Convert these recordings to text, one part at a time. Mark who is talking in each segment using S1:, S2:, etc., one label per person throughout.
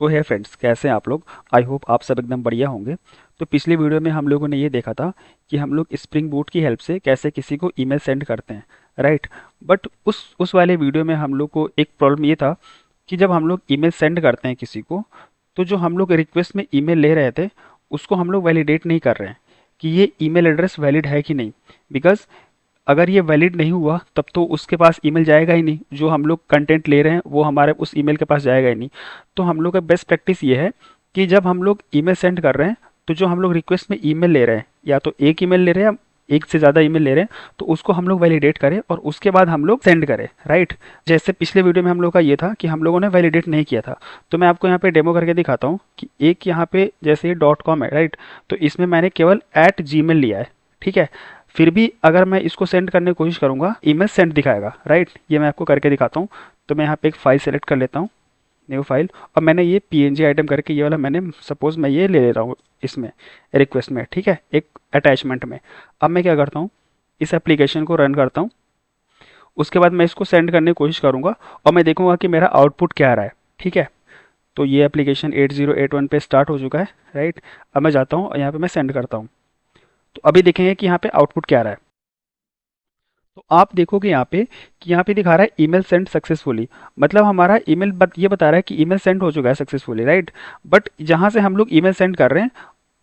S1: तो है फ्रेंड्स, कैसे हैं आप लोग। आई होप आप सब एकदम बढ़िया होंगे। तो पिछली वीडियो में हम लोगों ने ये देखा था कि हम लोग स्प्रिंग बूट की हेल्प से कैसे किसी को ईमेल सेंड करते हैं, राइट। बट उस वाले वीडियो में हम लोग को एक प्रॉब्लम ये था कि जब हम लोग ईमेल सेंड करते हैं किसी को, तो जो हम लोग रिक्वेस्ट में ईमेल ले रहे थे उसको हम लोग वैलिडेट नहीं कर रहे हैं कि ये ईमेल एड्रेस वैलिड है कि नहीं। बिकॉज अगर ये वैलिड नहीं हुआ तब तो उसके पास ईमेल जाएगा ही नहीं, जो हम लोग कंटेंट ले रहे हैं वो हमारे उस ईमेल के पास जाएगा ही नहीं। तो हम लोग का बेस्ट प्रैक्टिस ये है कि जब हम लोग ईमेल सेंड कर रहे हैं तो जो हम लोग रिक्वेस्ट में ईमेल ले रहे हैं, या तो एक ईमेल ले रहे हैं या एक से ज़्यादा ईमेल ले रहे हैं, तो उसको हम लोग वैलिडेट करें और उसके बाद हम लोग सेंड करें, राइट। जैसे पिछले वीडियो में हम लोग का ये था कि हम लोगों ने वैलिडेट नहीं किया था। तो मैं आपको यहाँ पे डेमो करके दिखाता हूँ कि एक यहाँ पे जैसे .com है, राइट। तो इसमें मैंने केवल @gmail लिया है, ठीक है। फिर भी अगर मैं इसको सेंड करने की कोशिश करूंगा, ईमेल सेंड दिखाएगा, राइट। ये मैं आपको करके दिखाता हूँ। तो मैं यहाँ पे एक फाइल सेलेक्ट कर लेता हूँ, न्यू फाइल, और मैंने ये PNG आइटम करके ये वाला मैंने सपोज मैं ये ले रहा हूँ इसमें रिक्वेस्ट में, ठीक है, एक अटैचमेंट में। अब मैं क्या करता हूँ, इस एप्लीकेशन को रन करता हूँ। उसके बाद मैं इसको सेंड करने की कोशिश करूँगा और मैं देखूंगा कि मेरा आउटपुट क्या आ रहा है, ठीक है। तो ये एप्लीकेशन 8081 पे स्टार्ट हो चुका है, राइट। अब मैं जाता हूँ और यहाँ पे मैं सेंड करता हूँ। तो अभी देखेंगे कि यहाँ पे आउटपुट क्या आ रहा है। तो आप देखोगे यहाँ पे कि यहाँ पे दिखा रहा है ईमेल सेंड सक्सेसफुली। मतलब हमारा ईमेल ये बता रहा है कि ईमेल सेंड हो चुका है सक्सेसफुली, राइट। बट जहाँ से हम लोग ईमेल सेंड कर रहे हैं,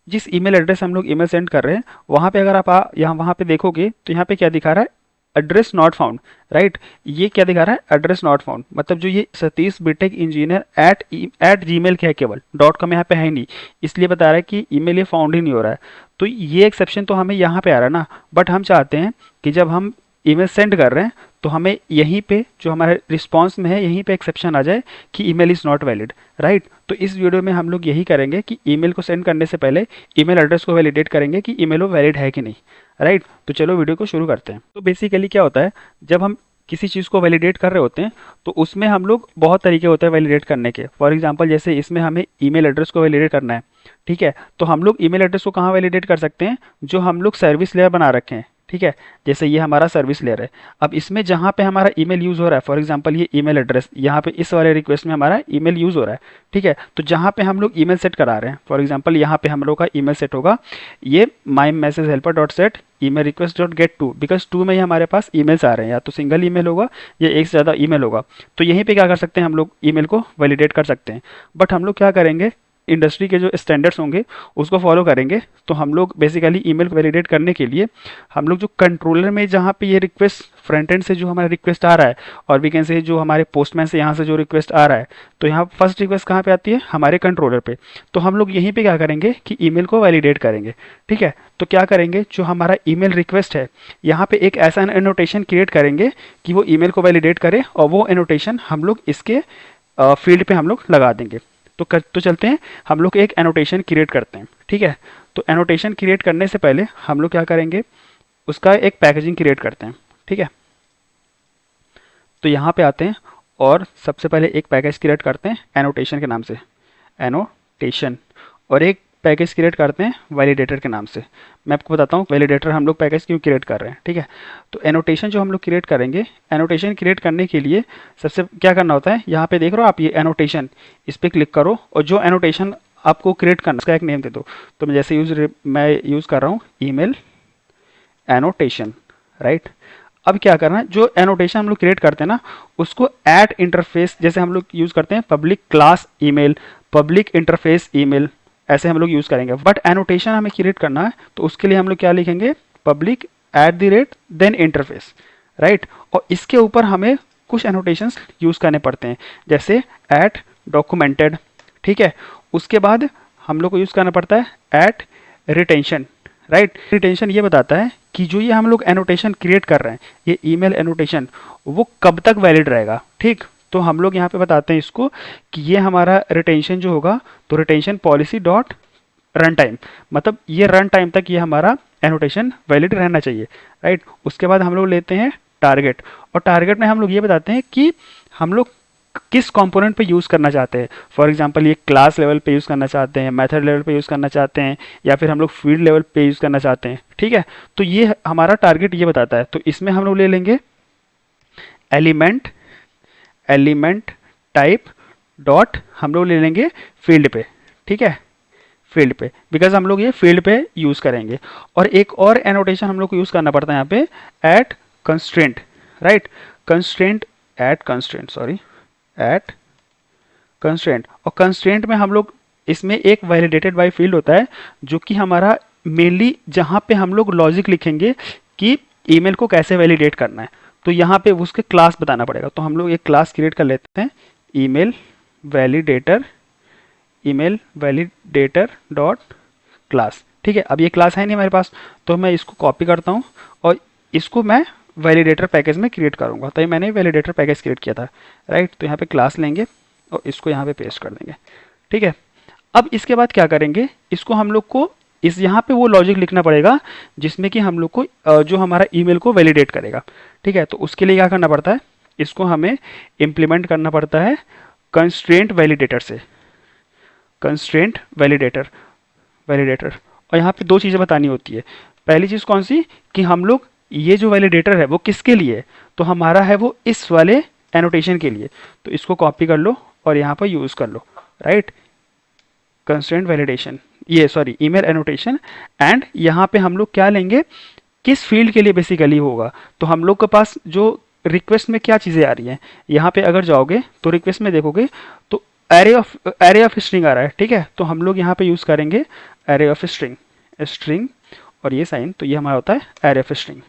S1: जिस ईमेल एड्रेस हम लोग ईमेल सेंड कर रहे हैं, वहाँ पे अगर आप यहाँ वहाँ पे देखोगे तो यहाँ पे क्या दिखा रहा है, एड्रेस नॉट फाउंड, राइट। ये क्या दिखा रहा है, एड्रेस नॉट फाउंड। मतलब जो ये Satish BTech engineer at Gmail का है, केवल .com यहाँ पे है नहीं, इसलिए बता रहा है कि ईमेल ये फाउंड ही नहीं हो रहा है। तो ये एक्सेप्शन तो हमें यहाँ पे आ रहा है ना। बट हम चाहते हैं कि जब हम ईमेल सेंड कर रहे हैं तो हमें यहीं पे जो हमारे रिस्पॉन्स में है यहीं पे एक्सेप्शन आ जाए कि email is not valid, right. तो इस वीडियो में हम लोग यही करेंगे कि ईमेल को सेंड करने से पहले ईमेल एड्रेस को वैलिडेट करेंगे कि ईमेल वो वैलिड है कि नहीं, राइट। तो चलो वीडियो को शुरू करते हैं। तो बेसिकली क्या होता है, जब हम किसी चीज़ को वैलिडेट कर रहे होते हैं तो उसमें हम लोग बहुत तरीके होते हैं वैलिडेट करने के। फॉर एग्जांपल जैसे इसमें हमें ईमेल एड्रेस को वैलिडेट करना है, ठीक है। तो हम लोग ईमेल एड्रेस को कहाँ वैलिडेट कर सकते हैं, जो हम लोग सर्विस लेयर बना रखे हैं, ठीक है। जैसे ये हमारा सर्विस लेयर है। अब इसमें जहाँ पे हमारा ईमेल यूज़ हो रहा है, फॉर एग्जांपल ये ईमेल एड्रेस, यहाँ पे इस वाले रिक्वेस्ट में हमारा ईमेल यूज़ हो रहा है, ठीक है। तो जहाँ पे हम लोग ईमेल सेट करा रहे हैं, फॉर एग्जांपल यहाँ पे हम लोग का ईमेल सेट होगा ये my message helper dot set email request dot get two, because two में ही हमारे पास ईमेल्स आ रहे हैं, या तो सिंगल ईमेल होगा या एक से ज़्यादा ईमेल होगा। तो यहीं पे क्या कर सकते हैं, हम लोग ईमेल को वैलिडेट कर सकते हैं। बट हम लोग क्या करेंगे, इंडस्ट्री के जो स्टैंडर्ड्स होंगे उसको फॉलो करेंगे। तो हम लोग बेसिकली ईमेल को वैलिडेट करने के लिए हम लोग जो कंट्रोलर में जहाँ पे ये रिक्वेस्ट फ्रंट एंड से जो हमारा रिक्वेस्ट आ रहा है, और वी कैन से जो हमारे पोस्टमैन से यहाँ से जो रिक्वेस्ट आ रहा है, तो यहाँ फर्स्ट रिक्वेस्ट कहाँ पे आती है, हमारे कंट्रोलर पे। तो हम लोग यहीं पे क्या करेंगे कि ईमेल को वैलिडेट करेंगे, ठीक है। तो क्या करेंगे, जो हमारा ईमेल रिक्वेस्ट है यहाँ पे एक ऐसा एनोटेशन क्रिएट करेंगे कि वो ईमेल को वैलिडेट करे, और वो एनोटेशन हम लोग इसके फील्ड पे हम लोग लगा देंगे। तो चलते हैं, हम लोग एक एनोटेशन क्रिएट करते हैं, ठीक है। तो एनोटेशन क्रिएट करने से पहले हम लोग क्या करेंगे, उसका एक पैकेजिंग क्रिएट करते हैं, ठीक है। तो यहाँ पे आते हैं और सबसे पहले एक पैकेज क्रिएट करते हैं एनोटेशन के नाम से, एनोटेशन। और एक पैकेज क्रिएट करते हैं वैलिडेटर के नाम से। मैं आपको बताता हूँ वैलिडेटर हम लोग पैकेज क्यों क्रिएट कर रहे हैं, ठीक है। तो एनोटेशन जो हम लोग क्रिएट करेंगे, एनोटेशन क्रिएट करने के लिए सबसे क्या करना होता है, यहाँ पे देख रहे हो आप ये एनोटेशन, इस पर क्लिक करो और जो एनोटेशन आपको क्रिएट करना उसका एक नेम दे दो। तो मैं जैसे मैं यूज़ कर रहा हूँ ईमेल एनोटेशन, राइट। अब क्या करना है, जो एनोटेशन हम लोग क्रिएट करते हैं ना, उसको ऐड इंटरफेस, जैसे हम लोग यूज़ करते हैं public class email, public interface email, ऐसे हम लोग यूज़ करेंगे। बट एनोटेशन हमें क्रिएट करना है तो उसके लिए हम लोग क्या लिखेंगे, पब्लिक देन इंटरफेस, राइट। और इसके ऊपर हमें कुछ एनोटेशंस यूज़ करने पड़ते हैं, जैसे एट डॉक्यूमेंटेड, ठीक है। उसके बाद हम लोग को यूज़ करना पड़ता है एट रिटेंशन, राइट। रिटेंशन ये बताता है कि जो ये हम लोग एनोटेशन क्रिएट कर रहे हैं, ये ईमेल एनोटेशन, वो कब तक वैलिड रहेगा, ठीक। तो हम लोग यहाँ पे बताते हैं इसको कि ये हमारा रिटेंशन जो होगा, तो retention policy dot run time, मतलब ये रन टाइम तक ये हमारा एनोटेशन वैलिड रहना चाहिए, राइट। उसके बाद हम लोग लेते हैं टारगेट, और टारगेट में हम लोग ये बताते हैं कि हम लोग किस कंपोनेंट पे यूज़ करना चाहते हैं। फॉर एग्जांपल ये क्लास लेवल पे यूज़ करना चाहते हैं, मेथड लेवल पे यूज़ करना चाहते हैं, या फिर हम लोग फील्ड लेवल पे यूज़ करना चाहते हैं, ठीक है। तो ये हमारा टारगेट ये बताता है। तो इसमें हम लोग ले लेंगे एलिमेंट, एलिमेंट टाइप डॉट हम लोग ले लेंगे फील्ड पे, ठीक है, फील्ड पे, बिकॉज हम लोग ये फील्ड पे यूज़ करेंगे। और एक और एनोटेशन हम लोग को यूज़ करना पड़ता है यहाँ पे, at constraint, right, constraint, at constraint, sorry, at constraint. और कंस्ट्रेंट में हम लोग इसमें एक वैलिडेटेड बाय फील्ड होता है जो कि हमारा मेनली जहाँ पे हम लोग लॉजिक लिखेंगे कि ईमेल को कैसे वैलिडेट करना है, तो यहाँ पे उसके क्लास बताना पड़ेगा। तो हम लोग एक क्लास क्रिएट कर लेते हैं, email validator, email validator dot class, ठीक है। अब ये क्लास है नहीं हमारे पास, तो मैं इसको कॉपी करता हूँ और इसको मैं वैलिडेटर पैकेज में क्रिएट करूँगा। तो ये मैंने वैलिडेटर पैकेज क्रिएट किया था, राइट। तो यहाँ पे क्लास लेंगे और इसको यहाँ पे पेस्ट कर देंगे, ठीक है। अब इसके बाद क्या करेंगे, इसको हम लोग को इस यहाँ पे वो लॉजिक लिखना पड़ेगा जिसमें कि हम लोग को जो हमारा ईमेल को वैलिडेट करेगा, ठीक है। तो उसके लिए क्या करना पड़ता है, इसको हमें इम्प्लीमेंट करना पड़ता है कंस्ट्रेंट वैलिडेटर से, कंस्ट्रेंट वैलिडेटर, वैलिडेटर। और यहाँ पे दो चीज़ें बतानी होती है। पहली चीज़ कौन सी, कि हम लोग ये जो वैलिडेटर है वो किसके लिए है, तो हमारा है वो इस वाले एनोटेशन के लिए। तो इसको कॉपी कर लो और यहाँ पर यूज़ कर लो, राइट, कंस्ट्रेंट वैलिडेशन, ये सॉरी ईमेल एनोटेशन। एंड यहाँ पे हम लोग क्या लेंगे, किस फील्ड के लिए बेसिकली होगा। तो हम लोग के पास जो रिक्वेस्ट में क्या चीज़ें आ रही हैं, यहाँ पे अगर जाओगे तो रिक्वेस्ट में देखोगे तो एरे ऑफ स्ट्रिंग आ रहा है, ठीक है। तो हम लोग यहाँ पे यूज़ करेंगे एरे ऑफ स्ट्रिंग, स्ट्रिंग और ये साइन, तो ये हमारा होता है एरे ऑफ स्ट्रिंग,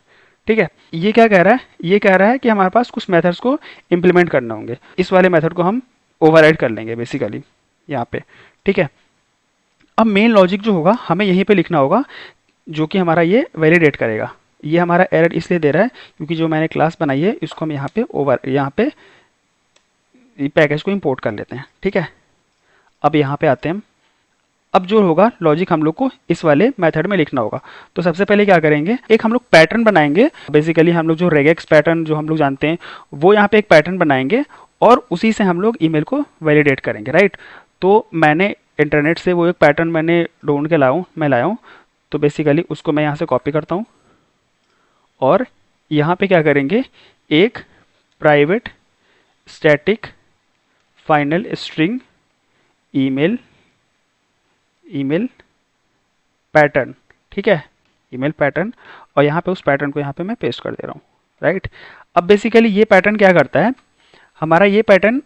S1: ठीक है। ये क्या कह रहा है, ये कह रहा है कि हमारे पास कुछ मेथड्स को इम्प्लीमेंट करना होंगे, इस वाले मेथड को हम ओवरराइड कर लेंगे बेसिकली यहाँ पे, ठीक है। अब मेन लॉजिक जो होगा हमें यहीं पे लिखना होगा जो कि हमारा ये वैलिडेट करेगा। ये हमारा एरर इसलिए दे रहा है क्योंकि जो मैंने क्लास बनाई है इसको हम यहाँ पे पैकेज को इंपोर्ट कर लेते हैं, ठीक है। अब यहाँ पे आते हैं, अब जो होगा लॉजिक हम लोग को इस वाले मेथड में लिखना होगा। तो सबसे पहले क्या करेंगे, एक हम लोग पैटर्न बनाएंगे। बेसिकली हम लोग जो रेगेक्स पैटर्न जो हम लोग जानते हैं वो यहाँ पे एक पैटर्न बनाएंगे और उसी से हम लोग ईमेल को वैलिडेट करेंगे, राइट। तो मैंने इंटरनेट से वो एक पैटर्न मैंने ढूंढ के लाया हूँ। तो बेसिकली उसको मैं यहाँ से कॉपी करता हूँ और यहाँ पे क्या करेंगे, एक private static final string email pattern, ठीक है, ईमेल पैटर्न। और यहाँ पे उस पैटर्न को यहाँ पे मैं पेस्ट कर दे रहा हूँ, राइट। अब बेसिकली ये पैटर्न क्या करता है, हमारा ये पैटर्न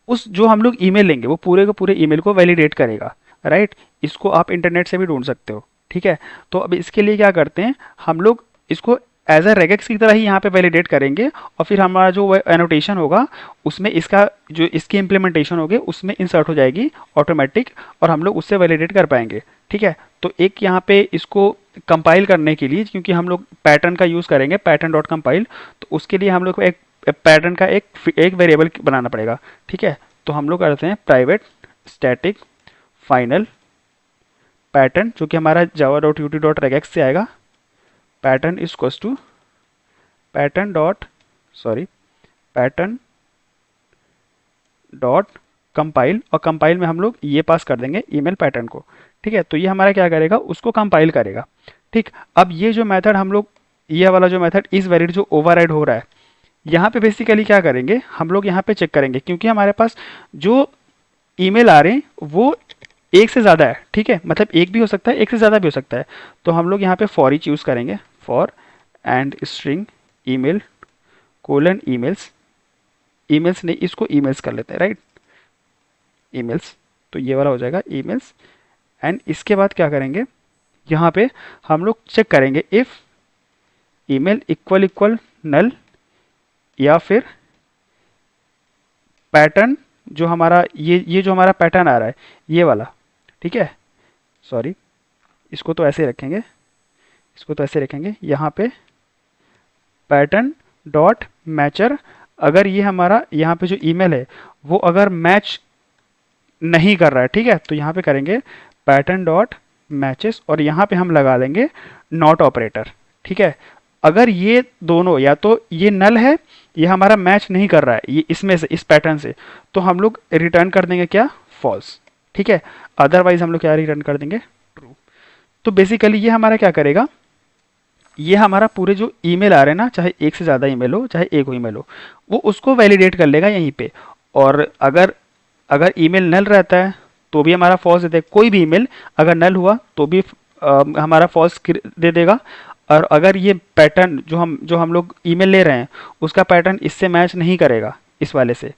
S1: उस जो हम लोग ईमेल लेंगे वो पूरे के पूरे ईमेल को वैलिडेट करेगा, राइट। इसको आप इंटरनेट से भी ढूंढ सकते हो, ठीक है। तो अब इसके लिए क्या करते हैं, हम लोग इसको एज अ रेगेक्स की तरह ही यहाँ पे वैलिडेट करेंगे और फिर हमारा जो एनोटेशन होगा उसमें इसका जो इसकी इम्प्लीमेंटेशन होगी उसमें इंसर्ट हो जाएगी ऑटोमेटिक और हम लोग उससे वैलिडेट कर पाएंगे, ठीक है। तो एक यहाँ पे इसको कंपाइल करने के लिए, क्योंकि हम लोग पैटर्न का यूज़ करेंगे, पैटर्न डॉट कंपाइल, तो उसके लिए हम लोग को एक पैटर्न का एक वेरिएबल बनाना पड़ेगा, ठीक है। तो हम लोग करते हैं प्राइवेट स्टैटिक फाइनल पैटर्न, जो कि हमारा java.ut.regex से आएगा। Pattern is equals to pattern dot compile, और कंपाइल में हम लोग ये पास कर देंगे ईमेल पैटर्न को, ठीक है। तो ये हमारा क्या करेगा, उसको कंपाइल करेगा, ठीक। अब ये जो मेथड हम लोग, ये वाला जो मेथड इस वैलिड जो ओवरराइड हो रहा है, यहाँ पे बेसिकली क्या करेंगे, हम लोग यहाँ पे चेक करेंगे, क्योंकि हमारे पास जो ईमेल आ रहे हैं वो एक से ज़्यादा है, ठीक है। मतलब एक भी हो सकता है, एक से ज़्यादा भी हो सकता है। तो हम लोग यहाँ पे फॉर ईच यूज़ करेंगे, for and string email colon emails, emails नहीं इसको ईमेल्स कर लेते हैं, राइट, ईमेल्स। तो ये वाला हो जाएगा ईमेल्स। एंड इसके बाद क्या करेंगे, यहाँ पे हम लोग चेक करेंगे इफ़ ईमेल इक्वल नल, या फिर पैटर्न जो हमारा ये जो हमारा पैटर्न आ रहा है ये वाला, ठीक है, सॉरी इसको तो ऐसे रखेंगे, इसको तो ऐसे रखेंगे, यहाँ पे पैटर्न डॉट मैचर, अगर ये हमारा यहाँ पे जो ईमेल है वो अगर मैच नहीं कर रहा है, ठीक है, तो यहाँ पे करेंगे पैटर्न डॉट मैचेस और यहाँ पे हम लगा देंगे नॉट ऑपरेटर, ठीक है। अगर ये दोनों या तो ये नल है, ये हमारा मैच नहीं कर रहा है ये इसमें से, इस पैटर्न से, तो हम लोग रिटर्न कर देंगे क्या, फॉल्स, ठीक है। अदरवाइज हम लोग क्या रिटर्न कर देंगे, ट्रू। तो बेसिकली ये हमारा क्या करेगा, ये हमारा पूरे जो ईमेल आ रहे हैं ना, चाहे एक से ज़्यादा ईमेल हो चाहे एक हो ईमेल हो, वो उसको वैलिडेट कर लेगा यहीं पे। और अगर अगर ईमेल नल रहता है तो भी हमारा फॉल्स दे देगा, कोई भी ईमेल अगर नल हुआ तो भी हमारा फॉल्स दे देगा। और अगर ये पैटर्न जो हम लोग ईमेल ले रहे हैं उसका पैटर्न इससे मैच नहीं करेगा इस वाले से,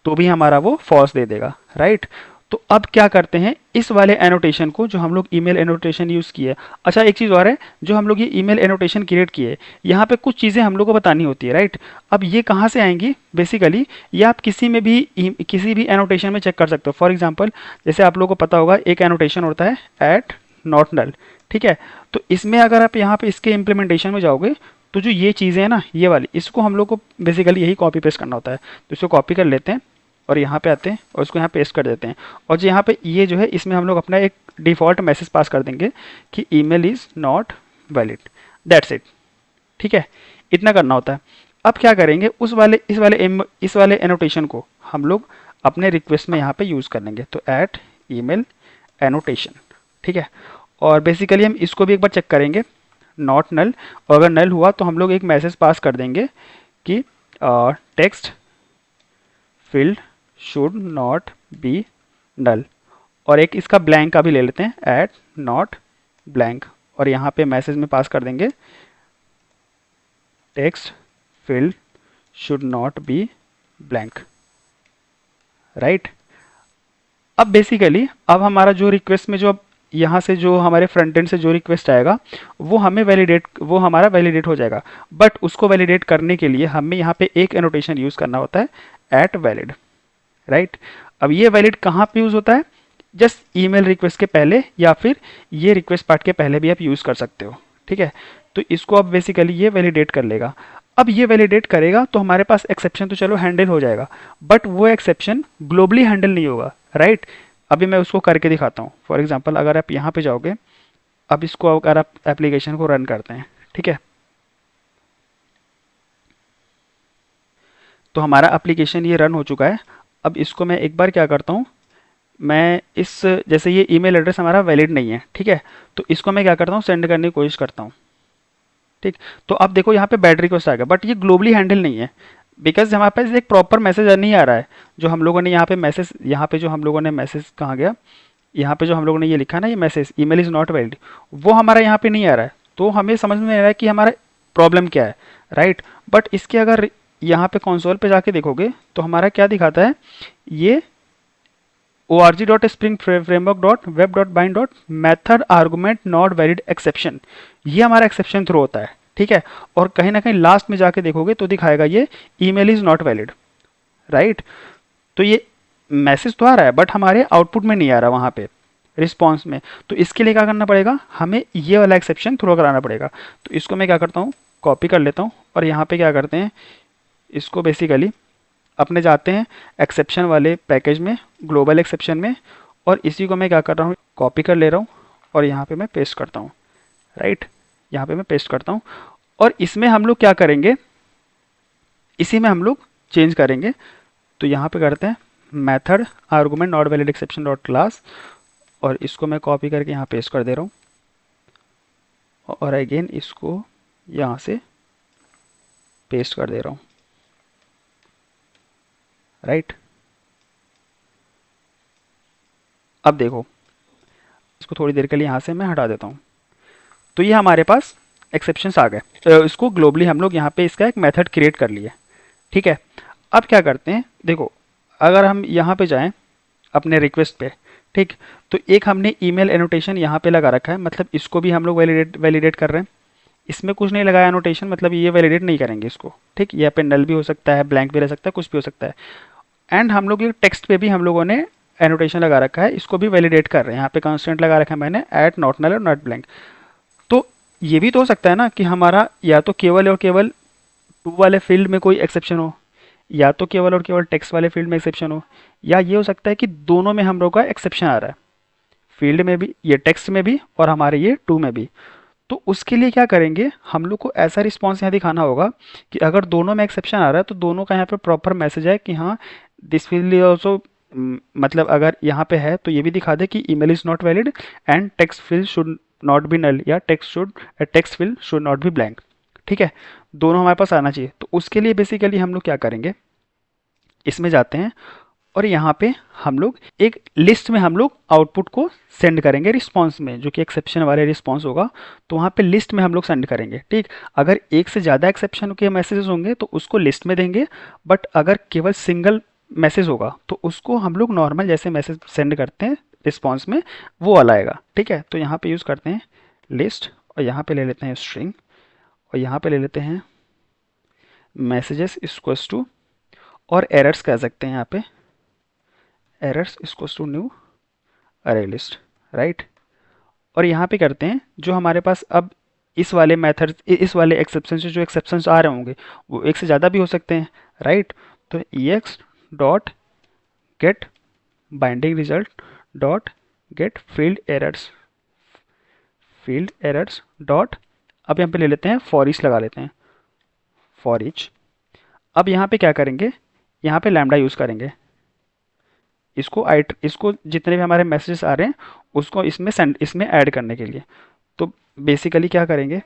S1: तो भी हमारा वो फॉल्स दे देगा, राइट। तो अब क्या करते हैं, इस वाले एनोटेशन को जो हम लोग ईमेल एनोटेशन यूज़ किए। अच्छा एक चीज़ और है, जो हम लोग ये ईमेल एनोटेशन क्रिएट किए, यहाँ पे कुछ चीज़ें हम लोग को बतानी होती है, राइट। अब ये कहाँ से आएंगी बेसिकली, ये आप किसी में भी किसी भी एनोटेशन में चेक कर सकते हो। फॉर एग्जांपल जैसे आप लोगों को पता होगा एक एनोटेशन होता है एट नॉट नल, ठीक है। तो इसमें अगर आप यहाँ पे इसके इम्प्लीमेंटेशन में जाओगे तो जो ये चीज़ें हैं ना ये वाली, इसको हम लोग को बेसिकली यही कॉपी पेस्ट करना होता है। तो इसको कॉपी कर लेते हैं और यहाँ पे आते हैं और इसको यहाँ पेस्ट कर देते हैं। और जो यहाँ पे ये जो है इसमें हम लोग अपना एक डिफ़ॉल्ट मैसेज पास कर देंगे कि email is not valid, that's it, ठीक है। इतना करना होता है। अब क्या करेंगे, इस वाले एनोटेशन को हम लोग अपने रिक्वेस्ट में यहाँ पे यूज़ कर लेंगे। तो एट ईमेल एनोटेशन, ठीक है। और बेसिकली हम इसको भी एक बार चेक करेंगे, नॉट नल, और अगर नल हुआ तो हम लोग एक मैसेज पास कर देंगे कि text field should not be null. और एक इसका ब्लैंक का भी ले लेते हैं, एट नॉट ब्लैंक, और यहाँ पे मैसेज में पास कर देंगे text field should not be blank, right. अब बेसिकली अब हमारा जो रिक्वेस्ट में जो अब यहाँ से जो हमारे फ्रंट एंड से जो रिक्वेस्ट आएगा वो हमारा वैलिडेट हो जाएगा। बट उसको वैलिडेट करने के लिए हमें यहाँ पे एक एनोटेशन यूज़ करना होता है, एट वैलिड, राइट। अब ये वैलिड कहाँ पे यूज़ होता है, जस्ट ईमेल रिक्वेस्ट के पहले या फिर ये रिक्वेस्ट पार्ट के पहले भी आप यूज़ कर सकते हो, ठीक है। तो इसको अब बेसिकली ये वैलिडेट कर लेगा। अब ये वैलिडेट करेगा तो हमारे पास एक्सेप्शन तो चलो हैंडल हो जाएगा, बट वो एक्सेप्शन ग्लोबली हैंडल नहीं होगा, राइट। अभी मैं उसको करके दिखाता हूँ। फॉर एग्जांपल अगर आप यहाँ पे जाओगे, अब इसको अगर आप एप्लीकेशन को रन करते हैं, ठीक है, तो हमारा एप्लीकेशन ये रन हो चुका है। अब इसको मैं एक बार क्या करता हूँ, मैं इस जैसे ये ईमेल एड्रेस हमारा वैलिड नहीं है, ठीक है, तो इसको मैं क्या करता हूँ, सेंड करने की कोशिश करता हूँ, ठीक। तो अब देखो यहाँ पे बैड रिक्वेस्ट आ गया, बट ये ग्लोबली हैंडल नहीं है, बिकॉज हमारे पास एक प्रॉपर मैसेज नहीं आ रहा है। जो हम लोगों ने यहाँ पे जो हम लोगों ने मैसेज कहाँ गया, यहाँ पे जो हम लोगों ने ये लिखा ना, ये message email is not valid, वो हमारा यहाँ पे नहीं आ रहा है। तो हमें समझ में नहीं आ रहा है कि हमारा प्रॉब्लम क्या है, राइट। बट इसके अगर यहाँ पे कंसोल पे जाके देखोगे तो हमारा क्या दिखाता है, ये org.spring-framework.web.bind.method argument not valid exception, ये हमारा एक्सेप्शन थ्रो होता है, ठीक है। और कहीं ना कहीं लास्ट में जाके देखोगे तो दिखाएगा ये email is not valid, right. तो ये मैसेज तो आ रहा है बट हमारे आउटपुट में नहीं आ रहा वहाँ पे रिस्पॉन्स में। तो इसके लिए क्या करना पड़ेगा, हमें ये वाला एक्सेप्शन थ्रो कराना पड़ेगा। तो इसको मैं क्या करता हूँ, कॉपी कर लेता हूँ और यहाँ पे क्या करते हैं, इसको बेसिकली अपने जाते हैं एक्सेप्शन वाले पैकेज में, ग्लोबल एक्सेप्शन में, और इसी को मैं क्या कर रहा हूँ, कॉपी कर ले रहा हूँ और यहाँ पे मैं पेस्ट करता हूँ, राइट। यहाँ पे मैं पेस्ट करता हूँ और इसमें हम लोग क्या करेंगे, इसी में हम लोग चेंज करेंगे। तो यहाँ पे करते हैं method argument not valid exception dot class, और इसको मैं कॉपी करके यहाँ पेस्ट कर दे रहा हूँ और अगेन इसको यहाँ से पेस्ट कर दे रहा हूँ, राइट। अब देखो इसको थोड़ी देर के लिए यहाँ से मैं हटा देता हूँ। तो ये हमारे पास एक्सेप्शंस आ गए। तो इसको ग्लोबली हम लोग यहाँ पे इसका एक मेथड क्रिएट कर लिए, ठीक है। अब क्या करते हैं, देखो अगर हम यहाँ पे जाएं अपने रिक्वेस्ट पे, ठीक, तो एक हमने ईमेल एनोटेशन यहाँ पे लगा रखा है, मतलब इसको भी हम लोग वैलिडेट कर रहे हैं। इसमें कुछ नहीं लगाया एनोटेशन, मतलब ये वैलिडेट नहीं करेंगे इसको, ठीक। यहाँ पे नल भी हो सकता है, ब्लैंक भी रह सकता है, कुछ भी हो सकता है। एंड हम लोग ये टेक्स्ट पे भी हम लोगों ने एनोटेशन लगा रखा है, इसको भी वैलिडेट कर रहे हैं। यहाँ पे कांस्टेंट लगा रखा है मैंने, एट नॉट नल और नॉट ब्लैंक। तो ये भी तो हो सकता है ना कि हमारा या तो केवल और केवल टू वाले फील्ड में कोई एक्सेप्शन हो, या तो केवल और केवल टेक्स्ट वाले फील्ड में एक्सेप्शन हो, या ये हो सकता है कि दोनों में हम लोग का एक्सेप्शन आ रहा है, फील्ड में भी, ये टेक्स्ट में भी और हमारे ये टू में भी। तो उसके लिए क्या करेंगे, हम लोग को ऐसा रिस्पॉन्स यहाँ दिखाना होगा कि अगर दोनों में एक्सेप्शन आ रहा है तो दोनों का यहाँ पे प्रॉपर मैसेज है कि हाँ दिस फील्ड इज ऑल्सो, मतलब अगर यहाँ पे है तो ये भी दिखा दे कि email is not valid and text field should not be null, या text field should not be blank, ठीक है। दोनों हमारे पास आना चाहिए। तो उसके लिए बेसिकली हम लोग क्या करेंगे, इसमें जाते हैं और यहाँ पे हम लोग एक लिस्ट में हम लोग आउटपुट को सेंड करेंगे रिस्पांस में, जो कि एक्सेप्शन वाले रिस्पांस होगा, तो वहाँ पे लिस्ट में हम लोग सेंड करेंगे। ठीक, अगर एक से ज़्यादा एक्सेप्शन के मैसेजेस होंगे तो उसको लिस्ट में देंगे, बट अगर केवल सिंगल मैसेज होगा तो उसको हम लोग नॉर्मल जैसे मैसेज सेंड करते हैं रिस्पांस में वो वाला आएगा। ठीक है, तो यहाँ पे यूज़ करते हैं लिस्ट, और यहाँ पे ले लेते हैं स्ट्रिंग, और यहाँ पे ले लेते हैं मैसेजेस इक्वल्स टू, और एरर्स कह सकते हैं यहाँ पे, एरर्स इक्वल्स टू न्यू अरे लिस्ट, राइट। और यहाँ पे करते हैं जो हमारे पास अब इस वाले मेथड, इस वाले एक्सेप्शन से जो एक्सेप्शंस आ रहे होंगे वो एक से ज़्यादा भी हो सकते हैं, राइट। तो ex dot gate binding result dot gate field errors dot, अब यहाँ पे ले लेते हैं फॉर ईच लगा लेते हैं, फॉर ईच। अब यहाँ पे क्या करेंगे, यहाँ पे लैम्डा यूज़ करेंगे, इसको जितने भी हमारे मैसेजेस आ रहे हैं उसको इसमें ऐड करने के लिए। तो बेसिकली क्या करेंगे,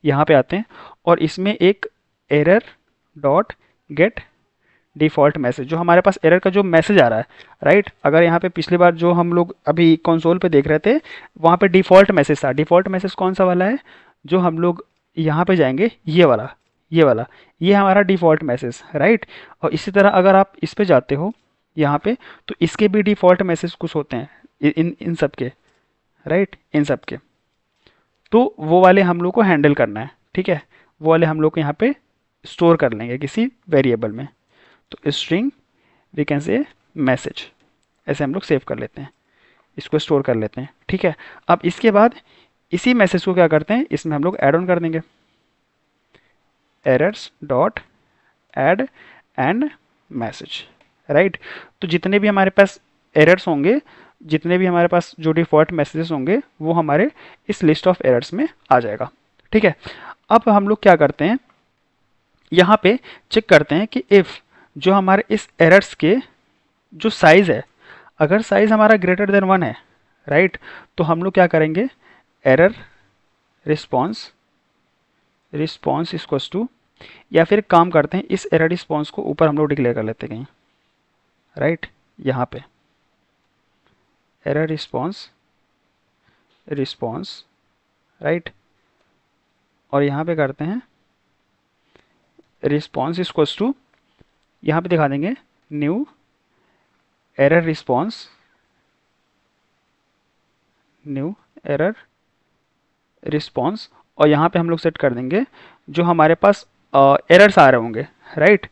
S1: यहाँ पे आते हैं और इसमें एक error dot gate default message, जो हमारे पास एरर का जो मैसेज आ रहा है, राइट। अगर यहाँ पे पिछली बार जो हम लोग अभी कंसोल पे देख रहे थे वहाँ पे डिफ़ॉल्ट मैसेज था, डिफ़ॉल्ट मैसेज कौन सा वाला है, जो हम लोग यहाँ पे जाएंगे ये वाला, ये हमारा डिफ़ॉल्ट मैसेज, राइट। और इसी तरह अगर आप इस पे जाते हो यहाँ पे, तो इसके भी डिफ़ॉल्ट मैसेज कुछ होते हैं इन सब के, राइट, इन सब के। तो वो वाले हम लोग को हैंडल करना है, ठीक है, वो वाले हम लोग को यहाँ पे स्टोर कर लेंगे किसी वेरिएबल में। तो string we can say message, ऐसे हम लोग सेव कर लेते हैं, इसको स्टोर कर लेते हैं, ठीक है। अब इसके बाद इसी मैसेज को क्या करते हैं, इसमें हम लोग ऐड ऑन कर देंगे, errors dot add and message, right. तो जितने भी हमारे पास एरर्स होंगे, जितने भी हमारे पास जो डिफ़ॉल्ट मैसेजेस होंगे वो हमारे इस लिस्ट ऑफ एरर्स में आ जाएगा, ठीक है। अब हम लोग क्या करते हैं, यहाँ पे चेक करते हैं कि इफ़ जो हमारे इस एरर्स के जो साइज़ है, अगर साइज़ हमारा ग्रेटर देन 1 है, राइट, तो हम लोग क्या करेंगे, एरर रिस्पॉन्स इक्वल्स टू, या फिर काम करते हैं इस एरर रिस्पॉन्स को ऊपर हम लोग डिक्लेयर कर लेते हैं कहीं, राइट, यहाँ पे एरर रिस्पॉन्स, राइट। और यहाँ पे करते हैं रिस्पॉन्स इक्वल्स टू, यहाँ पे दिखा देंगे न्यू एरर रिस्पॉन्स, और यहाँ पे हम लोग सेट कर देंगे जो हमारे पास एरर्स आ रहे होंगे, right,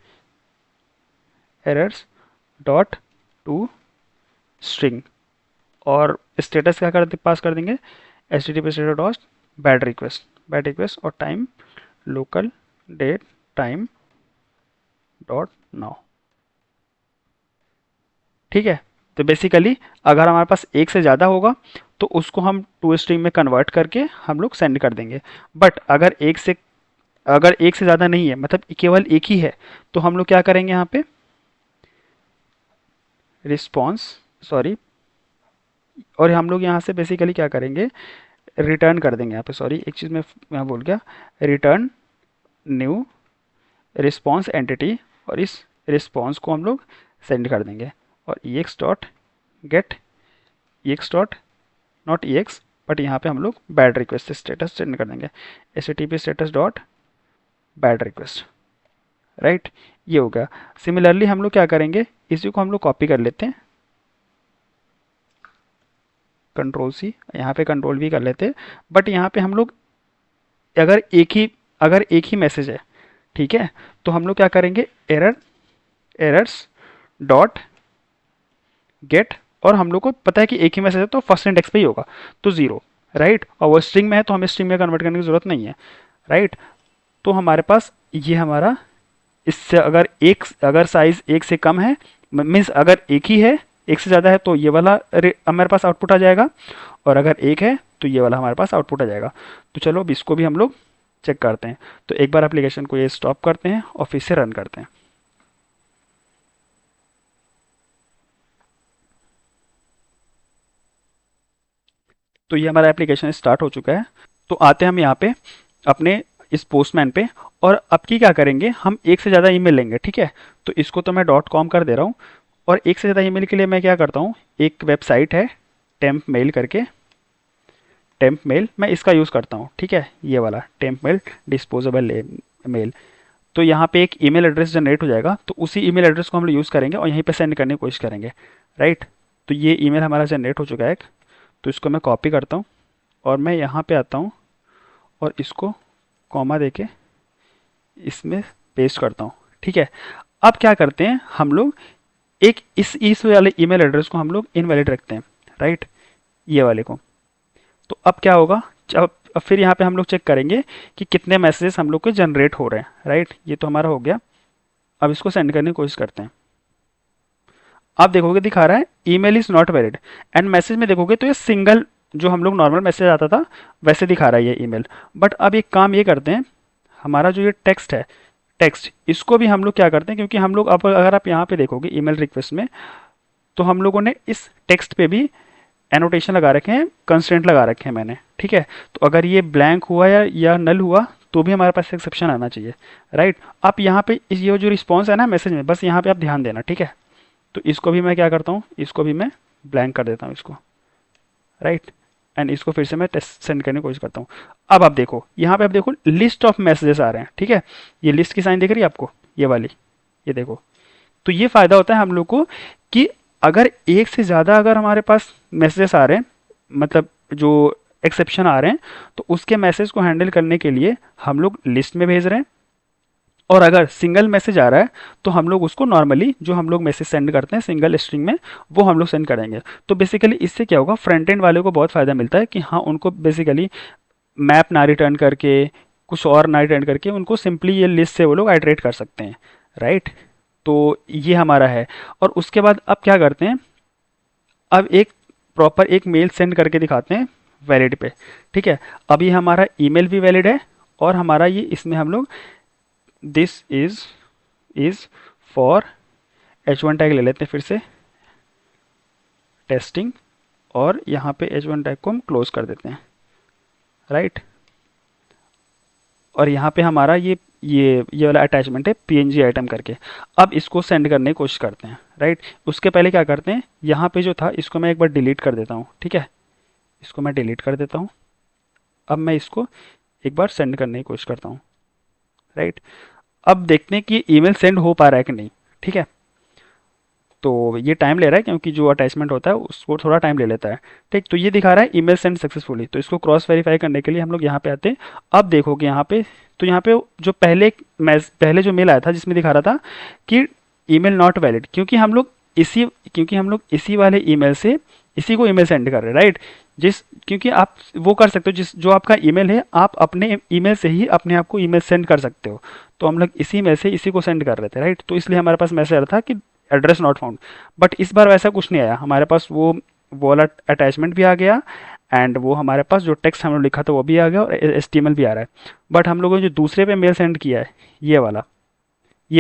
S1: errors dot to string, और स्टेटस क्या पास कर देंगे, HTTP status dot bad request और time local date time dot now, ठीक है। तो बेसिकली अगर हमारे पास एक से ज़्यादा होगा तो उसको हम टू स्ट्रिंग में कन्वर्ट करके हम लोग सेंड कर देंगे, बट अगर एक से ज़्यादा नहीं है, मतलब केवल एक ही है, तो हम लोग क्या करेंगे, यहाँ पे और हम लोग यहाँ से बेसिकली क्या करेंगे, रिटर्न कर देंगे यहाँ पे, सॉरी एक चीज़ मैं भूल गया, रिटर्न न्यू रिस्पॉन्स एंटिटी, और इस रिस्पॉन्स को हम लोग सेंड कर देंगे, और ex dot gate ex dot not ex, but यहाँ पे हम लोग बैड रिक्वेस्ट स्टेटस सेंड कर देंगे, HTTP status dot bad request, right, ये हो गया। सिमिलरली हम लोग क्या करेंगे, इसी को हम लोग कॉपी कर लेते हैं, कंट्रोल सी, यहाँ पे कंट्रोल भी कर लेते हैं, बट यहाँ पे हम लोग अगर एक ही मैसेज है, ठीक है, तो हम लोग क्या करेंगे, एरर्स डॉट गेट, और हम लोग को पता है कि एक ही मैसेज है तो फर्स्ट इंडेक्स पे ही होगा, तो 0, राइट, और वो स्ट्रिंग में है तो हमें स्ट्रिंग में कन्वर्ट करने की ज़रूरत नहीं है, राइट। तो हमारे पास ये हमारा, इससे अगर साइज़ एक से कम है, मीन्स अगर एक ही है, एक से ज़्यादा है तो ये वाला हमारे पास आउटपुट आ जाएगा, और अगर एक है तो ये वाला हमारे पास आउटपुट आ जाएगा। तो चलो अब इसको भी हम लोग चेक करते हैं। तो एक बार एप्लीकेशन को ये स्टॉप करते हैं और फिर से रन करते हैं। तो ये हमारा एप्लीकेशन स्टार्ट हो चुका है। तो आते हैं हम यहाँ पे अपने इस पोस्टमैन पे, और अब की क्या करेंगे, हम एक से ज़्यादा ईमेल लेंगे, ठीक है। तो इसको तो मैं .com कर दे रहा हूँ, और एक से ज़्यादा ईमेल के लिए मैं क्या करता हूँ, एक वेबसाइट है टेम्प मेल करके, टेम्प मेल मैं इसका यूज़ करता हूँ, ठीक है, ये वाला टेम्प मेल डिस्पोजेबल मेल। तो यहाँ पे एक ईमेल एड्रेस जनरेट हो जाएगा, तो उसी ईमेल एड्रेस को हम लोग यूज़ करेंगे और यहीं पे सेंड करने की कोशिश करेंगे, राइट। तो ये ईमेल हमारा जनरेट हो चुका है एक, तो इसको मैं कॉपी करता हूँ और मैं यहाँ पे आता हूँ और इसको कॉमा देके इसमें पेस्ट करता हूँ, ठीक है। अब क्या करते हैं हम लोग, एक इस वाले ईमेल एड्रेस को हम लोग इनवैलिड रखते हैं, राइट, ये वाले को। तो अब क्या होगा, अब फिर यहाँ पे हम लोग चेक करेंगे कि कितने मैसेजेस हम लोग को जनरेट हो रहे हैं, राइट। ये तो हमारा हो गया। अब इसको सेंड करने की कोशिश करते हैं। आप देखोगे दिखा रहा है email is not valid, and message में देखोगे तो ये सिंगल, जो हम लोग नॉर्मल मैसेज आता था वैसे दिखा रहा है ये ईमेल। बट अब एक काम ये करते हैं, हमारा जो ये टेक्स्ट है, टेक्स्ट इसको भी हम लोग क्या करते हैं, क्योंकि हम लोग, अब अगर आप यहाँ पे देखोगे ईमेल रिक्वेस्ट में, तो हम लोगों ने इस टेक्स्ट पे भी एनोटेशन लगा रखे हैं, कंस्ट्रेंट लगा रखे हैं मैंने, ठीक है। तो अगर ये ब्लैंक हुआ या नल हुआ तो भी हमारे पास एक्सेप्शन आना चाहिए, राइट। आप यहाँ पे ये जो रिस्पॉन्स है ना मैसेज में, बस यहाँ पे आप ध्यान देना, ठीक है। तो इसको भी मैं क्या करता हूँ, इसको भी मैं ब्लैंक कर देता हूँ इसको, राइट। एंड इसको फिर से मैं टेस्ट सेंड करने की कोशिश करता हूँ। अब आप देखो यहाँ पे, आप देखो लिस्ट ऑफ मैसेजेस आ रहे हैं, ठीक है। ये लिस्ट की साइन दिख रही है आपको, ये वाली, ये देखो। तो ये फ़ायदा होता है हम लोग को कि अगर एक से ज़्यादा अगर हमारे पास मैसेजेस आ रहे हैं, मतलब जो एक्सेप्शन आ रहे हैं, तो उसके मैसेज को हैंडल करने के लिए हम लोग लिस्ट में भेज रहे हैं। और अगर सिंगल मैसेज आ रहा है तो हम लोग उसको नॉर्मली, जो हम लोग मैसेज सेंड करते हैं सिंगल स्ट्रिंग में, वो हम लोग सेंड करेंगे। तो बेसिकली इससे क्या होगा, फ्रंट एंड वाले को बहुत फ़ायदा मिलता है कि हाँ, उनको बेसिकली मैप ना रिटर्न करके, कुछ और ना रिटर्न करके, उनको सिंपली ये लिस्ट से वो लोग आइटरेट कर सकते हैं, राइट। तो ये हमारा है। और उसके बाद अब क्या करते हैं, अब एक प्रॉपर एक मेल सेंड करके दिखाते हैं वैलिड पे, ठीक है। अभी हमारा ईमेल भी वैलिड है, और हमारा ये इसमें हम लोग this is for H1 tag ले लेते हैं फिर से, टेस्टिंग, और यहाँ पे H1 टैग को हम क्लोज कर देते हैं, राइट। और यहाँ पे हमारा ये वाला अटैचमेंट है PNG आइटम करके। अब इसको सेंड करने की कोशिश करते हैं, राइट। उसके पहले क्या करते हैं, यहाँ पे जो था इसको मैं एक बार डिलीट कर देता हूँ, ठीक है। इसको मैं डिलीट कर देता हूँ। अब मैं इसको एक बार सेंड करने की कोशिश करता हूँ, राइट। अब देखते हैं कि ईमेल सेंड हो पा रहा है कि नहीं, ठीक है। तो ये टाइम ले रहा है क्योंकि जो अटैचमेंट होता है उसको थोड़ा टाइम ले लेता है, ठीक। तो ये दिखा रहा है ईमेल सेंड सक्सेसफुली। तो इसको क्रॉस वेरीफाई करने के लिए हम लोग यहाँ पे आते हैं। अब देखोगे यहाँ पे, तो यहाँ पे जो पहले जो मेल आया था जिसमें दिखा रहा था कि ईमेल नॉट वैलिड, क्योंकि हम लोग इसी वाले ईमेल से इसी को ईमेल सेंड कर रहे हैं, राइट। क्योंकि आप वो कर सकते हो, जो आपका ईमेल है आप अपने ईमेल से ही अपने आप को ईमेल सेंड कर सकते हो। तो हम लोग इसी ईमेल से इसी को सेंड कर रहे थे, राइट। तो इसलिए हमारे पास मैसेज आ रहा था कि एड्रेस नॉट फाउंड। बट इस बार वैसा कुछ नहीं आया, हमारे पास वो वाला अटैचमेंट भी आ गया, एंड वो हमारे पास जो टेक्स्ट हम लोग लिखा था वो भी आ गया, और HTML भी आ रहा है। बट हम लोगों ने जो दूसरे पे मेल सेंड किया है, ये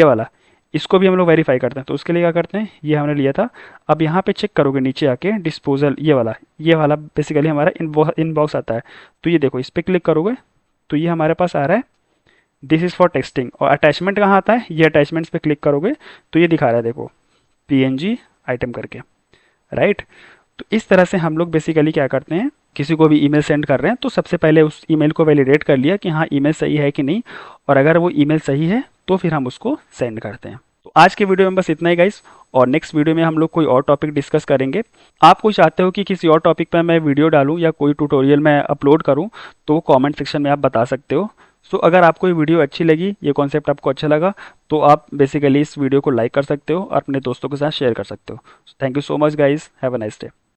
S1: वाला इसको भी हम लोग वेरीफाई करते हैं। तो उसके लिए क्या करते हैं, ये हमने लिया था। अब यहाँ पे चेक करोगे नीचे आके डिस्पोजल, ये वाला बेसिकली हमारा इनबॉक्स आता है। तो ये देखो, इस पर क्लिक करोगे तो ये हमारे पास आ रहा है दिस इज़ फॉर टेक्सटिंग। और अटैचमेंट कहाँ आता है, ये अटैचमेंट्स पे क्लिक करोगे तो ये दिखा रहा है, देखो PNG आइटम करके, राइट। तो इस तरह से हम लोग बेसिकली क्या करते हैं, किसी को भी ईमेल सेंड कर रहे हैं तो सबसे पहले उस ईमेल को वैलिडेट कर लिया कि हाँ ईमेल सही है कि नहीं, और अगर वो ईमेल सही है तो फिर हम उसको सेंड करते हैं। तो आज के वीडियो में बस इतना ही गाइस, और नेक्स्ट वीडियो में हम लोग कोई और टॉपिक डिस्कस करेंगे। आप कोई चाहते हो कि किसी और टॉपिक पर मैं वीडियो डालूं या कोई ट्यूटोरियल मैं अपलोड करूं, तो कमेंट सेक्शन में आप बता सकते हो। सो अगर आपको ये वीडियो अच्छी लगी, ये कॉन्सेप्ट आपको अच्छा लगा, तो आप बेसिकली इस वीडियो को लाइक कर सकते हो और अपने दोस्तों के साथ शेयर कर सकते हो। Thank you so much guys, have a nice day.